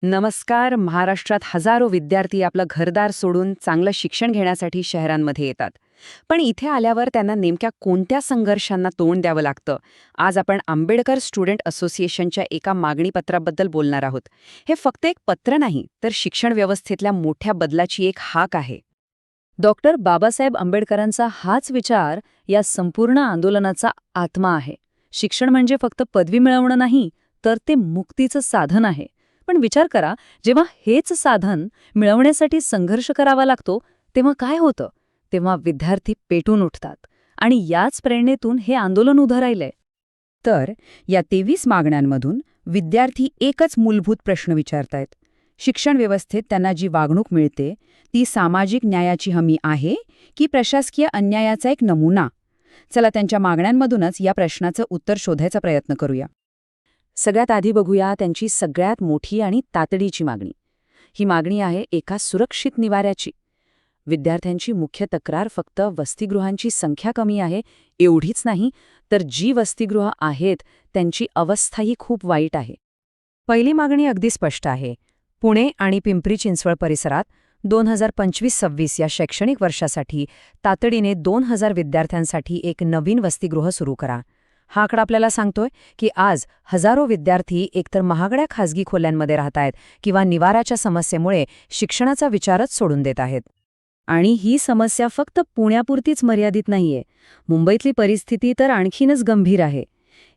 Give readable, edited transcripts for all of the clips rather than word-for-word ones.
नमस्कार. महाराष्ट्रात हजारो विद्यार्थी आपलं घरदार सोडून चांगलं शिक्षण घेण्यासाठी शहरांमध्ये येतात. पण इथे आल्यावर त्यांना नेमक्या कोणत्या संघर्षांना तोंड द्यावं लागतं? आज आपण आंबेडकर स्टुडंट असोसिएशनच्या एका मागणीपत्राबद्दल बोलणार आहोत. हे फक्त एक पत्र नाही, तर शिक्षण व्यवस्थेतल्या मोठ्या बदलाची एक हाक आहे. डॉक्टर बाबासाहेब आंबेडकरांचा हाच विचार या संपूर्ण आंदोलनाचा आत्मा आहे. शिक्षण म्हणजे फक्त पदवी मिळवणं नाही, तर ते मुक्तीचं साधन आहे. पण विचार करा, जेव्हा हेच साधन मिळवण्यासाठी संघर्ष करावा लागतो, तेव्हा काय होतं? तेव्हा विद्यार्थी पेटून उठतात. आणि याच प्रेरणेतून हे आंदोलन उभं राहिलंय. तर या 23 मागण्यांमधून विद्यार्थी एकच मूलभूत प्रश्न विचारतायत. शिक्षण व्यवस्थेत त्यांना जी वागणूक मिळते ती सामाजिक न्यायाची हमी आहे की प्रशासकीय अन्यायाचा एक नमुना? चला त्यांच्या मागण्यांमधूनच या प्रश्नाचं उत्तर शोधायचा प्रयत्न करूया. सगळ्यात आधी बघूया त्यांची सगळ्यात मोठी आणि तातडीची मागणी. ही मागणी आहे एका सुरक्षित निवाऱ्याची. विद्यार्थ्यांची मुख्य तक्रार फक्त वसतिगृहांची संख्या कमी आहे एवढीच नाही, तर जी वसतिगृह आहेत त्यांची अवस्थाही खूप वाईट आहे. पहिली मागणी अगदी स्पष्ट आहे. पुणे आणि पिंपरी चिंचवड परिसरात 2025-26 या शैक्षणिक वर्षासाठी तातडीने 2000 विद्यार्थ्यांसाठी एक नवीन वसतिगृह सुरू करा. हा आकडा आपल्याला सांगतोय की आज हजारो विद्यार्थी एकतर महागड्या खासगी खोल्यांमध्ये राहतायत किंवा निवाराच्या समस्येमुळे शिक्षणाचा विचारच सोडून देत आहेत. आणि ही समस्या फक्त पुण्यापुरतीच मर्यादित नाहीये. मुंबईतली परिस्थिती तर आणखीनच गंभीर आहे.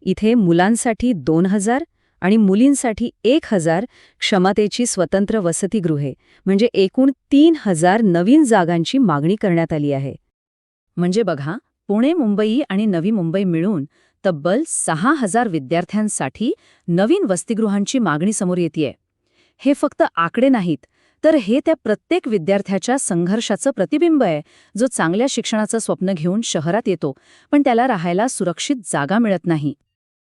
इथे मुलांसाठी 2000 आणि मुलींसाठी 1000 क्षमतेची स्वतंत्र वसतिगृहे म्हणजे एकूण 3000 नवीन जागांची मागणी करण्यात आली आहे. म्हणजे बघा, पुणे, मुंबई आणि नवी मुंबई मिळून तब्बल 6000 विद्यार्थ्यांसाठी नवीन वसतिगृहांची मागणी समोर येतेय. हे फक्त आकडे नाहीत, तर हे त्या प्रत्येक विद्यार्थ्याच्या संघर्षाचं प्रतिबिंब आहे, जो चांगल्या शिक्षणाचं स्वप्न घेऊन शहरात येतो, पण त्याला राहायला सुरक्षित जागा मिळत नाही.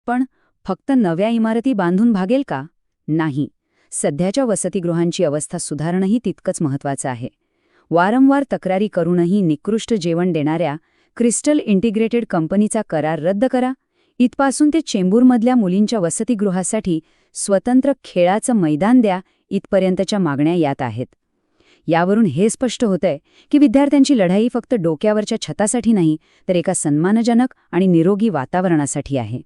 पण फक्त नव्या इमारती बांधून भागेल का? नाही. सध्याच्या वसतिगृहांची अवस्था सुधारणंही तितकंच महत्त्वाचं आहे. वारंवार तक्रारी करूनही निकृष्ट जेवण देणाऱ्या क्रिस्टल इंटिग्रेटेड कंपनीचा करार रद्द करा. इथपासून ते चेंबूरमधल्या मुलींच्या वसतिगृहासाठी स्वतंत्र खेळाचं मैदान द्या, इथपर्यंतच्या मागण्या यात आहेत. यावरून हे स्पष्ट होतंय की विद्यार्थ्यांची लढाई फक्त डोक्यावरच्या छतासाठी नाही, तर एका सन्मानजनक आणि निरोगी वातावरणासाठी आहे.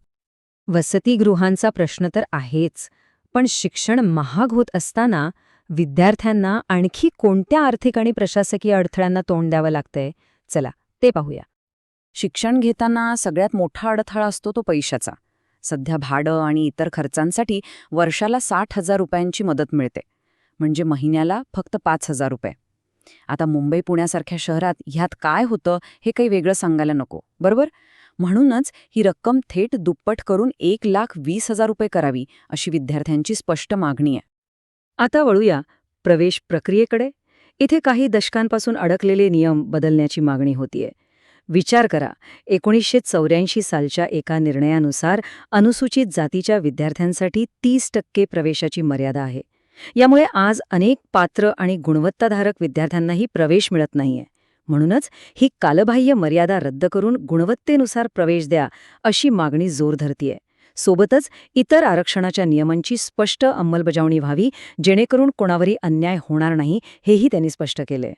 वसतिगृहांचा प्रश्न तर आहेच, पण शिक्षण महाग होत असताना विद्यार्थ्यांना आणखी कोणत्या आर्थिक आणि प्रशासकीय अडथळ्यांना तोंड द्यावं लागतंय? चला ते पाहूया. शिक्षण घेताना सगळ्यात मोठा अडथळा असतो तो पैशाचा. सध्या भाडं आणि इतर खर्चांसाठी वर्षाला 60,000 रुपयांची मदत मिळते, म्हणजे महिन्याला फक्त 5,000 रुपये. आता मुंबई पुण्यासारख्या शहरात ह्यात काय होतं हे काही वेगळं सांगायला नको, बरोबर? म्हणूनच ही रक्कम थेट दुप्पट करून 1,20,000 रुपये करावी, अशी विद्यार्थ्यांची स्पष्ट मागणी आहे. आता वळूया प्रवेश प्रक्रियेकडे. इथे काही दशकांपासून अडकलेले नियम बदलण्याची मागणी होतीये. विचार करा, 1984 सालच्या एका निर्णयानुसार अनुसूचित जातीच्या विद्यार्थ्यांसाठी 30% प्रवेशाची मर्यादा आहे. यामुळे आज अनेक पात्र आणि गुणवत्ताधारक विद्यार्थ्यांनाही प्रवेश मिळत नाहीये. म्हणूनच ही कालबाह्य मर्यादा रद्द करून गुणवत्तेनुसार प्रवेश द्या, अशी मागणी जोर धरतीये. सोबतच इतर आरक्षणाच्या नियमांची स्पष्ट अंमलबजावणी व्हावी, जेणेकरून कोणावरही अन्याय होणार नाही, हेही त्यांनी स्पष्ट केलंय.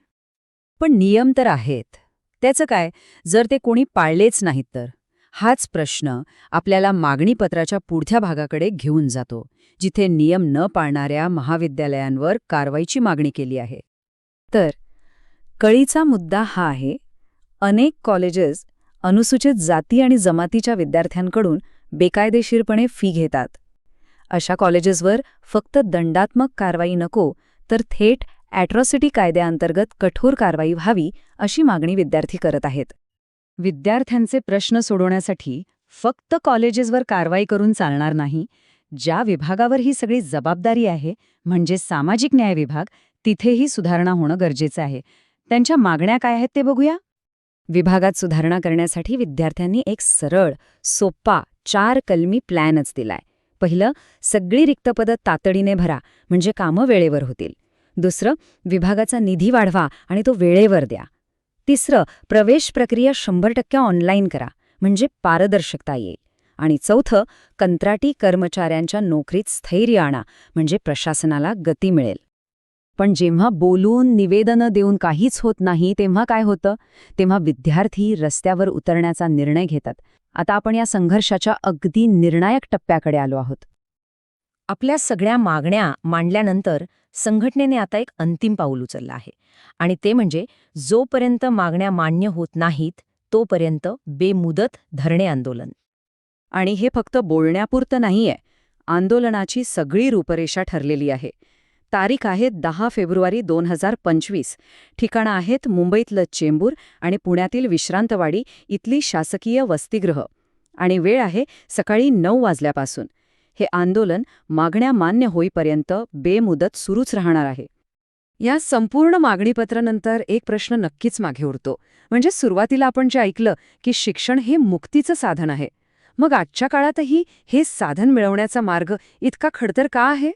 पण नियम तर आहेत, त्याचं काय जर ते कोणी पाळलेच नाहीत तर? हाच प्रश्न आपल्याला मागणीपत्राच्या पुढच्या भागाकडे घेऊन जातो, जिथे नियम न पाळणाऱ्या महाविद्यालयांवर कारवाईची मागणी केली आहे. तर कळीचा मुद्दा हा आहे, अनेक कॉलेजेस अनुसूचित जाती आणि जमातीच्या विद्यार्थ्यांकडून बेकायदेशीरपणे फी घेतात. अशा कॉलेजेसवर फक्त दंडात्मक कारवाई नको, तर थेट ॲट्रॉसिटी कायद्याअंतर्गत कठोर कारवाई व्हावी, अशी मागणी विद्यार्थी करत आहेत. विद्यार्थ्यांचे प्रश्न सोडवण्यासाठी फक्त कॉलेजेसवर कारवाई करून चालणार नाही. ज्या विभागावर ही सगळी जबाबदारी आहे, म्हणजे सामाजिक न्याय विभाग, तिथेही सुधारणा होणं गरजेचं आहे. त्यांच्या मागण्या काय आहेत ते बघूया. विभागात सुधारणा करण्यासाठी विद्यार्थ्यांनी एक सरळ, सोपा 4 कलमी प्लॅनच दिलाय. पहिलं, सगळी रिक्त पदं तातडीने भरा, म्हणजे कामं वेळेवर होतील. दुसरं, विभागाचा निधी वाढवा आणि तो वेळेवर द्या. तिसरं, प्रवेश प्रक्रिया 100% ऑनलाईन करा, म्हणजे पारदर्शकता येईल. आणि चौथं, कंत्राटी कर्मचाऱ्यांच्या नोकरीत स्थैर्य आणा, म्हणजे प्रशासनाला गती मिळेल. पण जेव्हा बोलून निवेदनं देऊन काहीच होत नाही तेव्हा काय होतं? तेव्हा विद्यार्थी रस्त्यावर उतरण्याचा निर्णय घेतात. आता आपण या संघर्षाच्या अगदी निर्णायक टप्प्याकडे आलो आहोत. आपल्या सगळ्या मागण्या मांडल्यानंतर संघटनेने आता एक अंतिम पाऊल उचललं आहे आणि ते म्हणजे जोपर्यंत मागण्या मान्य होत नाहीत तोपर्यंत बेमुदत धरणे आंदोलन. आणि हे फक्त बोलण्यापुरतं नाहीये. आंदोलनाची सगळी रूपरेषा ठरलेली आहे. तारीख आहे 10 फेब्रुवारी 2025. ठिकाणं आहेत मुंबईतलं चेंबूर आणि पुण्यातील विश्रांतवाडी इथली शासकीय वसतिगृह. आणि वेळ आहे सकाळी 9 वाजल्यापासून. हे आंदोलन मागण्या मान्य होईपर्यंत बेमुदत सुरूच राहणार आहे. या संपूर्ण मागणीपत्रानंतर एक प्रश्न नक्कीच मागे उरतो. म्हणजे सुरुवातीला आपण जे ऐकलं की शिक्षण हे मुक्तीचं साधन आहे. मग आजच्या काळातही हे साधन मिळवण्याचा मार्ग इतका खडतर का आहे?